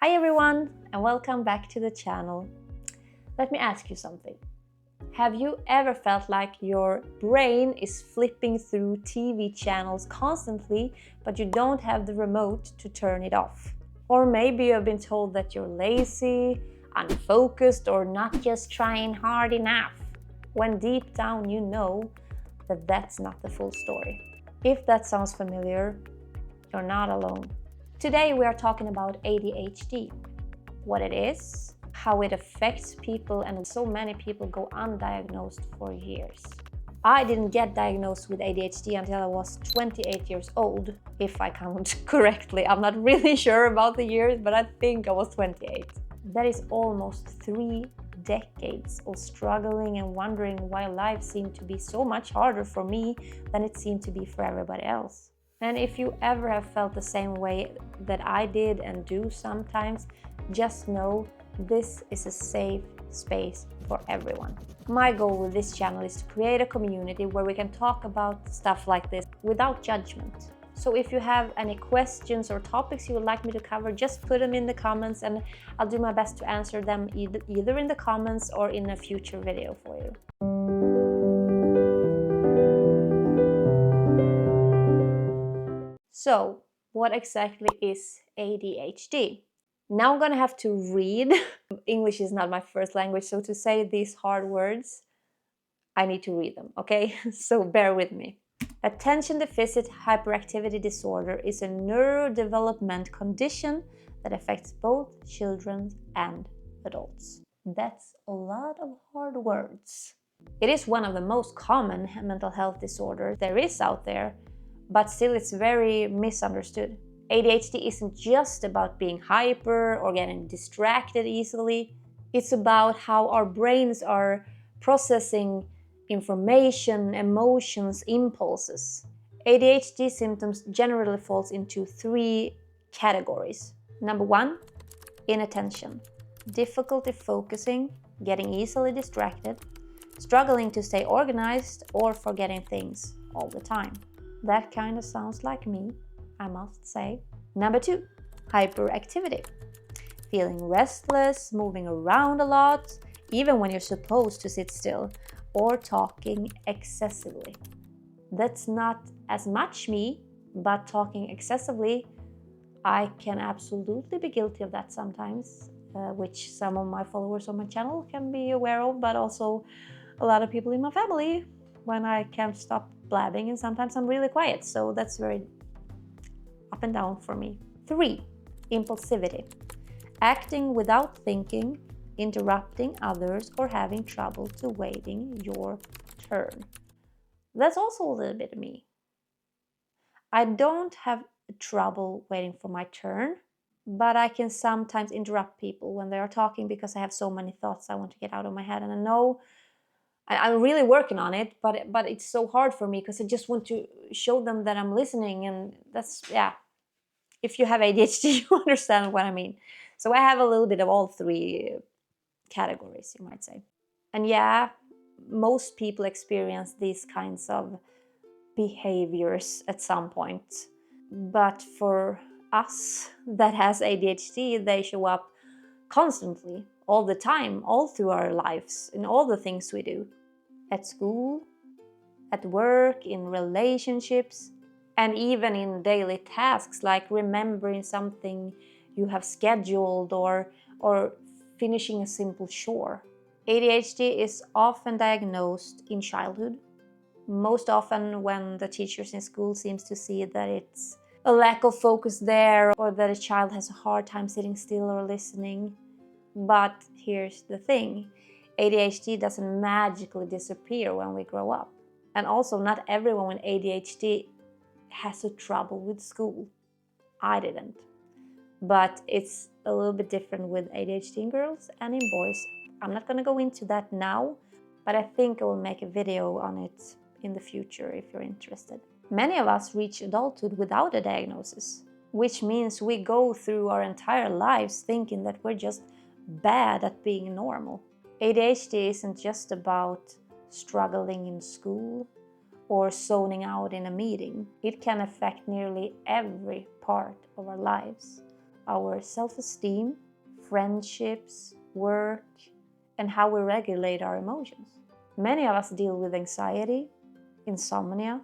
Hi everyone, and welcome back to the channel. Let me ask you something. Have you ever felt like your brain is flipping through TV channels constantly, but you don't have the remote to turn it off? Or maybe you have been told that you're lazy, unfocused, or not just trying hard enough, when deep down you know that that's not the full story. If that sounds familiar, you're not alone. Today we are talking about ADHD, what it is, how it affects people, and so many people go undiagnosed for years. I didn't get diagnosed with ADHD until I was 28 years old, if I count correctly. I'm not really sure about the years, but I think I was 28. That is almost 3 decades of struggling and wondering why life seemed to be so much harder for me than it seemed to be for everybody else. And if you ever have felt the same way that I did and do sometimes, just know this is a safe space for everyone. My goal with this channel is to create a community where we can talk about stuff like this without judgment. So if you have any questions or topics you would like me to cover, just put them in the comments and I'll do my best to answer them either in the comments or in a future video for you. So, what exactly is ADHD? Now I'm gonna have to read. English is not my first language, so to say these hard words, I need to read them, okay? So bear with me. Attention deficit hyperactivity disorder is a neurodevelopmental condition that affects both children and adults. That's a lot of hard words. It is one of the most common mental health disorders there is out there, but still it's very misunderstood. ADHD isn't just about being hyper or getting distracted easily. It's about how our brains are processing information, emotions, impulses. ADHD symptoms generally falls into 3 categories. Number 1, inattention. Difficulty focusing, getting easily distracted, struggling to stay organized, or forgetting things all the time. That kind of sounds like me, I must say. Number 2, hyperactivity. Feeling restless, moving around a lot, even when you're supposed to sit still, or talking excessively. That's not as much me, but talking excessively, I can absolutely be guilty of that sometimes, which some of my followers on my channel can be aware of, but also a lot of people in my family, when I can't stop blabbing, and sometimes I'm really quiet, so that's very up and down for me. 3, impulsivity. Acting without thinking, interrupting others, or having trouble to waiting your turn. That's also a little bit of me. I don't have trouble waiting for my turn, but I can sometimes interrupt people when they are talking because I have so many thoughts I want to get out of my head, and I know I'm really working on it, but it's so hard for me because I just want to show them that I'm listening, and that's, yeah. If you have ADHD, you understand what I mean. So I have a little bit of all 3 categories, you might say. And yeah, most people experience these kinds of behaviors at some point. But for us that has ADHD, they show up constantly, all the time, all through our lives, in all the things we do. At school, at work, in relationships, and even in daily tasks like remembering something you have scheduled or finishing a simple chore. ADHD is often diagnosed in childhood, most often when the teachers in school seems to see that it's a lack of focus there, or that a child has a hard time sitting still or listening. But here's the thing, ADHD doesn't magically disappear when we grow up. And also, not everyone with ADHD has a trouble with school. I didn't. But it's a little bit different with ADHD in girls and in boys. I'm not going to go into that now, but I think I will make a video on it in the future if you're interested. Many of us reach adulthood without a diagnosis, which means we go through our entire lives thinking that we're just bad at being normal. ADHD isn't just about struggling in school or zoning out in a meeting. It can affect nearly every part of our lives. our self-esteem, friendships, work, and how we regulate our emotions. Many of us deal with anxiety, insomnia,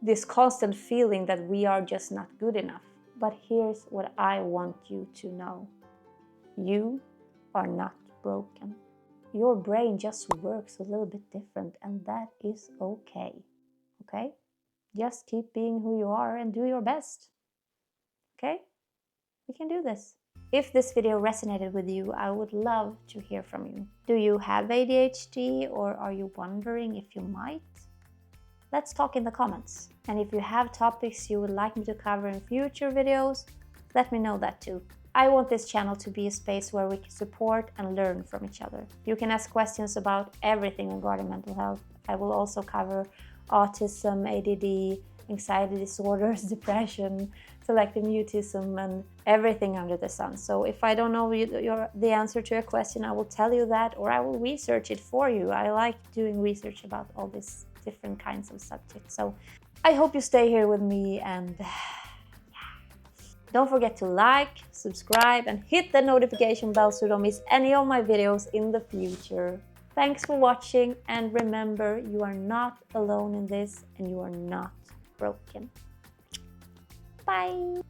this constant feeling that we are just not good enough. But here's what I want you to know. You are not broken. Your brain just works a little bit different, and that is okay. Okay? Just keep being who you are and do your best. Okay? We can do this. If this video resonated with you, I would love to hear from you. Do you have ADHD, or are you wondering if you might? Let's talk in the comments. And if you have topics you would like me to cover in future videos, let me know that too. I want this channel to be a space where we can support and learn from each other. You can ask questions about everything regarding mental health. I will also cover autism, ADD, anxiety disorders, depression, selective mutism, and everything under the sun. So if I don't know the answer to a question, I will tell you that, or I will research it for you. I like doing research about all these different kinds of subjects. So I hope you stay here with me, and don't forget to like, subscribe, and hit the notification bell so you don't miss any of my videos in the future. Thanks for watching, and remember, you are not alone in this, and you are not broken. Bye!